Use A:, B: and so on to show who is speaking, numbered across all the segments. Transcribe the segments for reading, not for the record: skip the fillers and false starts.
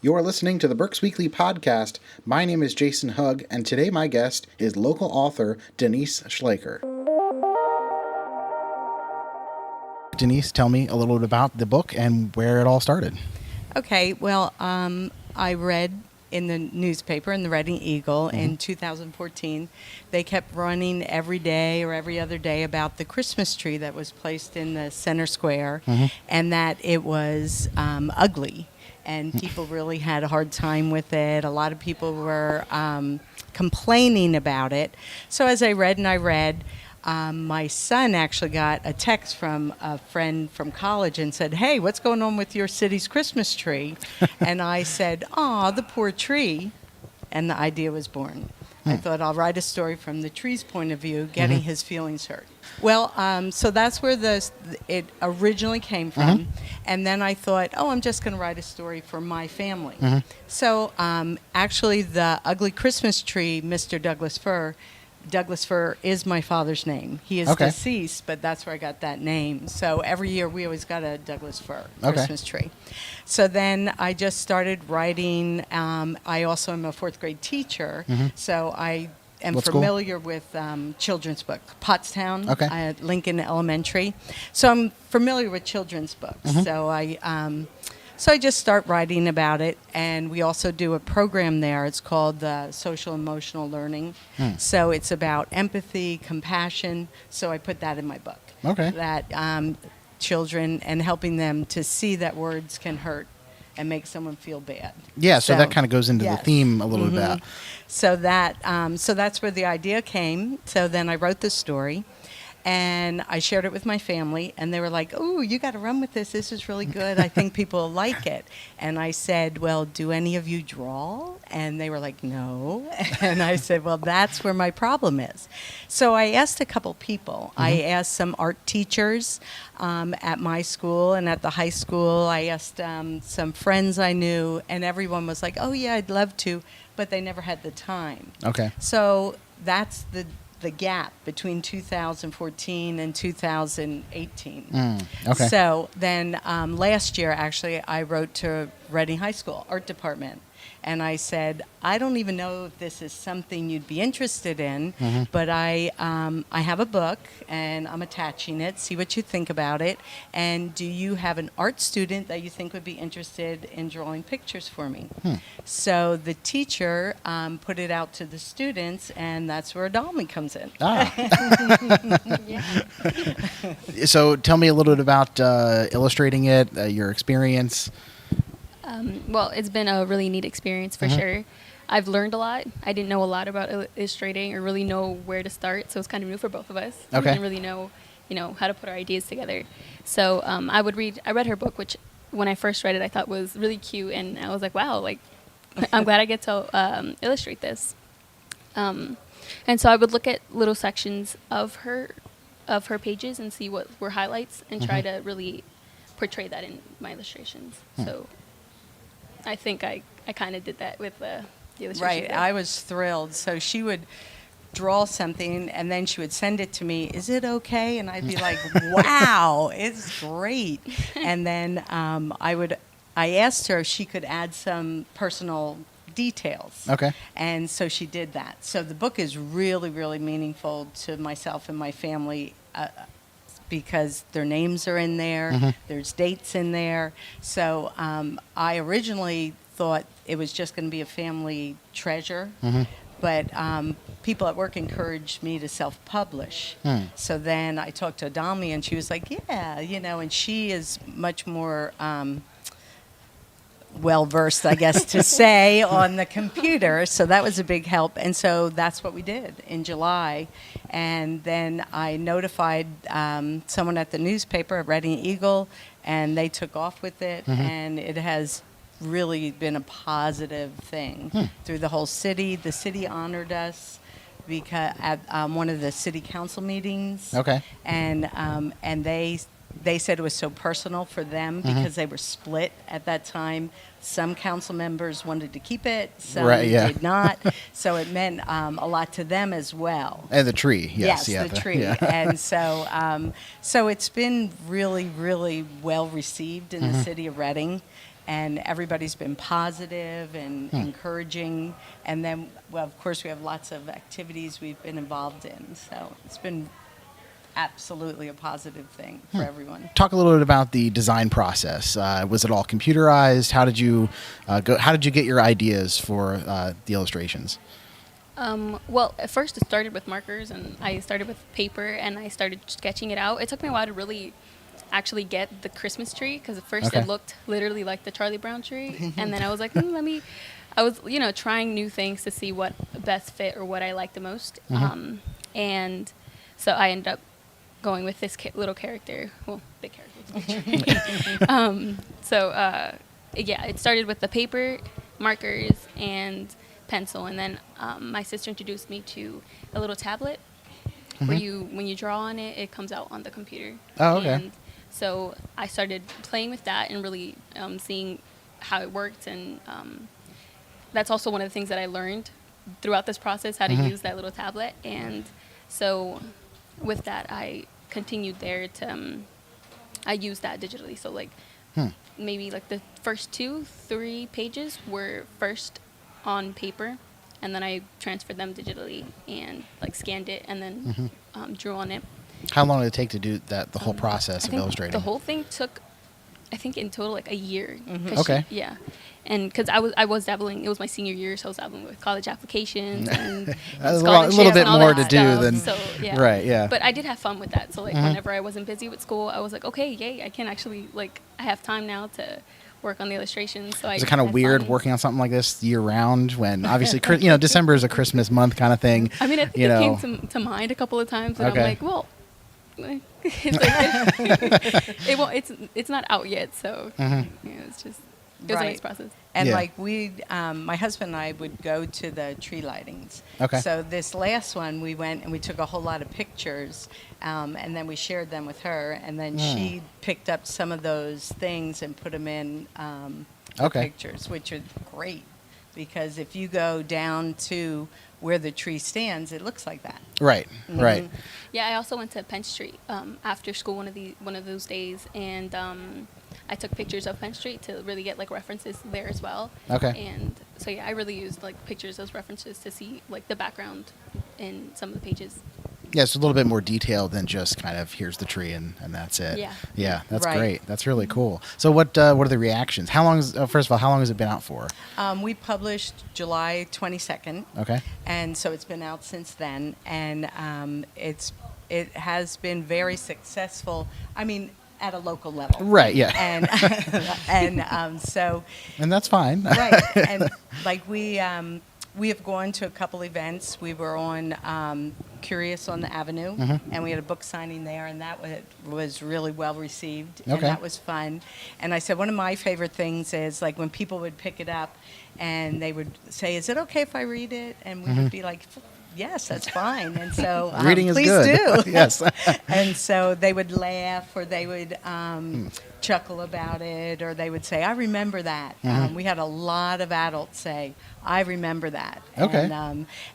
A: You're listening to the Berks Weekly Podcast. My name is Jason Hugg, and today my guest is local author Denise Schleicher. Denise, tell me a little bit about the book and where it all started.
B: Okay, well, I read in the newspaper, in the Reading Eagle, in 2014. They kept running every day or every other day about the Christmas tree that was placed in the center square, and that it was ugly, and people really had a hard time with it. A lot of people were complaining about it. So as I read and I read, my son actually got a text from a friend from college and said, "Hey, what's going on with your city's Christmas tree?" And I said, "Aw, the poor tree." And the idea was born. I thought I'll write a story from the tree's point of view, getting his feelings hurt. Well, so that's where it originally came from. And then I thought, I'm just going to write a story for my family. So actually, the ugly Christmas tree, Mr. Douglas Fir is my father's name. He is deceased, but that's where I got that name. So every year we always got a Douglas Fir Christmas tree. So then I just started writing. I also am a fourth grade teacher, so I am familiar with children's book, Pottstown at Lincoln Elementary. So I'm familiar with children's books. So I just start writing about it, and we also do a program there. It's called Social Emotional Learning. So it's about empathy, compassion. So I put that in my book. That children, and helping them to see that words can hurt and make someone feel bad.
A: Yeah, so that kind of goes into the theme a little bit.
B: So that's where the idea came. So then I wrote the story. And I shared it with my family, and they were like, "Oh, you got to run with this. This is really good. I think people will like it." And I said, "Well, do any of you draw?" And they were like, "No." And I said, "Well, that's where my problem is." So I asked a couple people. I asked some art teachers at my school and at the high school. I asked some friends I knew, and everyone was like, "Oh, yeah, I'd love to," but they never had the time. So that's the gap between 2014 and 2018. So then last year, actually, I wrote to Reading High School Art Department. And I said, "I don't even know if this is something you'd be interested in, but I have a book, and I'm attaching it. See what you think about it. And do you have an art student that you think would be interested in drawing pictures for me?" So the teacher put it out to the students, and that's where Adalmi comes in.
A: So tell me a little bit about illustrating it, your experience.
C: Well, it's been a really neat experience for sure. I've learned a lot. I didn't know a lot about illustrating or really know where to start, so it's kind of new for both of us. We didn't really know, how to put our ideas together. So I read her book, which when I first read it, I thought was really cute, and I was like, wow, I'm glad I get to illustrate this. And so I would look at little sections of her pages and see what were highlights and try to really portray that in my illustrations. So I think I kind of did that with the illustration.
B: Right, I was thrilled. So she would draw something, and then she would send it to me. "Is it okay?" And I'd be like, "Wow, it's great." And then I asked her if she could add some personal details. And so she did that. So the book is really, really meaningful to myself and my family. Because their names are in there, there's dates in there. So I originally thought it was just going to be a family treasure, but people at work encouraged me to self-publish. So then I talked to Adalmi, and she was like, "Yeah, and she is much more well-versed, I guess, to say, on the computer. So that was a big help. And so that's what we did in July. And then I notified someone at the newspaper, Reading Eagle, and they took off with it. And it has really been a positive thing through the whole city. The city honored us because at one of the city council meetings. And they said it was so personal for them because they were split at that time. Some council members wanted to keep it, some did not. So it meant a lot to them as well.
A: And the tree,
B: yes. Yes, the tree. And so it's been really, really well received in the city of Reading. and everybody's been positive and encouraging. And then, well, of course, we have lots of activities we've been involved in. So it's been absolutely a positive thing for everyone.
A: Talk a little bit about the design process. Was it all computerized? How did you go? How did you get your ideas for the illustrations?
C: Well, at first it started with markers, and I started with paper, and I started sketching it out. It took me a while to really actually get the Christmas tree, because at first
A: Okay.
C: it looked literally like the Charlie Brown tree, and then I was like, I was, trying new things to see what best fit or what I liked the most. And so I ended up going with this little character, well, big character. Yeah, it started with the paper, markers, and pencil, and then my sister introduced me to a little tablet where when you draw on it, it comes out on the computer.
A: Oh, okay.
C: And so I started playing with that and really seeing how it worked, and that's also one of the things that I learned throughout this process, how to use that little tablet. And so with that, I continued there to I used that digitally. So like maybe like the first 2-3 pages were first on paper, and then I transferred them digitally and like scanned it and then drew on it.
A: How long did it take to do that? The whole process
C: I
A: of
C: think
A: illustrating.
C: the whole thing took, I think in total like a year.
A: Okay.
C: And because I was dabbling, it was my senior year, so I was dabbling with college applications and
A: A little
C: scholarships
A: bit
C: and all
A: more
C: that
A: to do
C: stuff.
A: than
C: So, yeah.
A: right. Yeah.
C: But I did have fun with that. So like whenever I wasn't busy with school, I was like, okay, yay, I can actually like I have time now to work on the illustrations. So
A: Is it kind of weird working on something like this year round when obviously December is a Christmas month kind of thing?
C: I mean, I think it came to mind a couple of times, and
A: Okay.
C: I'm like, well, it's like, it won't. It's not out yet, so it's just it was a nice process.
B: And
A: Yeah.
B: like my husband and I would go to the tree lightings.
A: Okay.
B: So this last one, we went and we took a whole lot of pictures, and then we shared them with her, and then she picked up some of those things and put them in the
A: Okay.
B: pictures, which are great, because if you go down to where the tree stands, it looks like that.
A: Right. Right.
C: Yeah, I also went to Penn Street after school one of those days, and I took pictures of Penn Street to really get like references there as well.
A: Okay.
C: And so yeah, I really used like pictures as references to see like the background in some of the pages.
A: Yeah, it's a little bit more detailed than just kind of here's the tree and that's it.
C: Yeah.
A: Yeah, that's
B: Right.
A: great. That's really cool. So what are the reactions? How long is first of all, how long has it been out for?
B: We published July 22nd.
A: Okay.
B: And so it's been out since then, and it has been very successful. I mean, at a local level.
A: Right, yeah.
B: And so
A: And that's fine.
B: right, and like we have gone to a couple events. We were on Curious on the Avenue, and we had a book signing there, and that was really well received, and
A: Okay.
B: that was fun. And I said one of my favorite things is like when people would pick it up, and they would say, "Is it okay if I read it?" And we would be like, "Yes, that's fine." And so
A: Reading is
B: please
A: good.
B: do.
A: Yes.
B: And so they would laugh, or they would chuckle about it, or they would say, "I remember that." We had a lot of adults say, "I remember that."
A: Okay.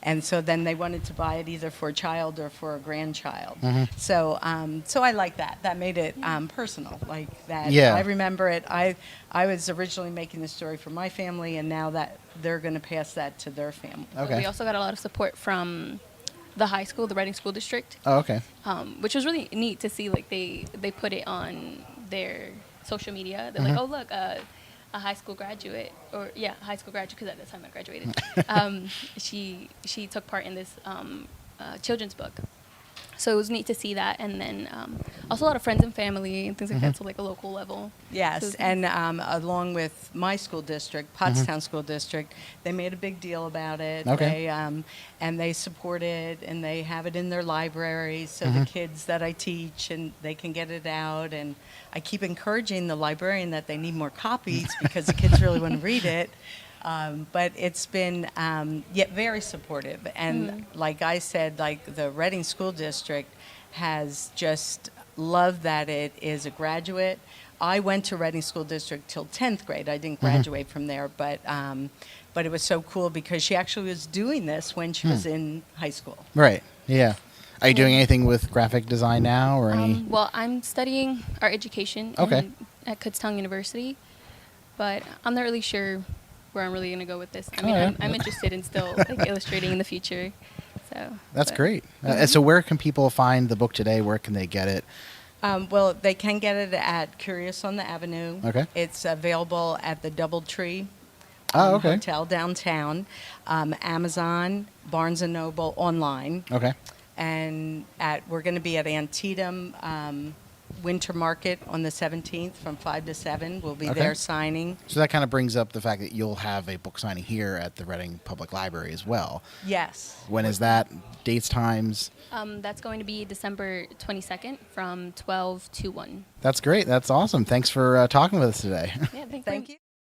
B: And so then they wanted to buy it either for a child or for a grandchild. So I like that. That made it personal, like that.
A: Yeah.
B: I remember it. I was originally making the story for my family, and now that they're going to pass that to their family.
A: Okay.
C: We also got a lot of support from the high school, the Reading School District,
A: Oh, okay.
C: which was really neat to see. Like they put it on their social media. They're like, "Oh, look, a high school graduate," or a high school graduate, because at the time I graduated. She took part in this children's book. So it was neat to see that, and then also a lot of friends and family and things like that, so like a local level. So
B: Yes,
C: it was
B: and
C: nice.
B: along with my school district, Pottstown School District, they made a big deal about it.
A: Okay.
B: And they support it, and they have it in their libraries, so the kids that I teach, and they can get it out. And I keep encouraging the librarian that they need more copies because the kids really want to read it. But it's been yet very supportive. And like I said, like the Reading School District has just loved that it is a graduate. I went to Reading School District till 10th grade. I didn't graduate from there, but it was so cool because she actually was doing this when she was in high school.
A: Right. Yeah. Are you doing anything with graphic design now or any?
C: Well, I'm studying art education
A: Okay.
C: at Kutztown University. but I'm not really sure where I'm really going to go with this. I
A: Oh,
C: mean,
A: yeah.
C: I'm interested in still like illustrating in the future. So
A: That's
C: but-
A: great. And so where can people find the book today? Where can they get it?
B: Well, they can get it at Curious on the Avenue.
A: Okay.
B: It's available at the Doubletree
A: Oh, okay.
B: Hotel downtown, Amazon, Barnes & Noble online.
A: Okay.
B: And we're going to be at Antietam Winter Market on the 17th from 5 to 7. We'll be
A: Okay.
B: there signing.
A: So that kind of brings up the fact that you'll have a book signing here at the Reading Public Library as well.
B: Yes.
A: When is that? Dates, times?
C: That's going to be December 22nd from 12 to 1.
A: That's great. That's awesome. Thanks for talking with us today.
C: Yeah, thanks.
B: Thank you.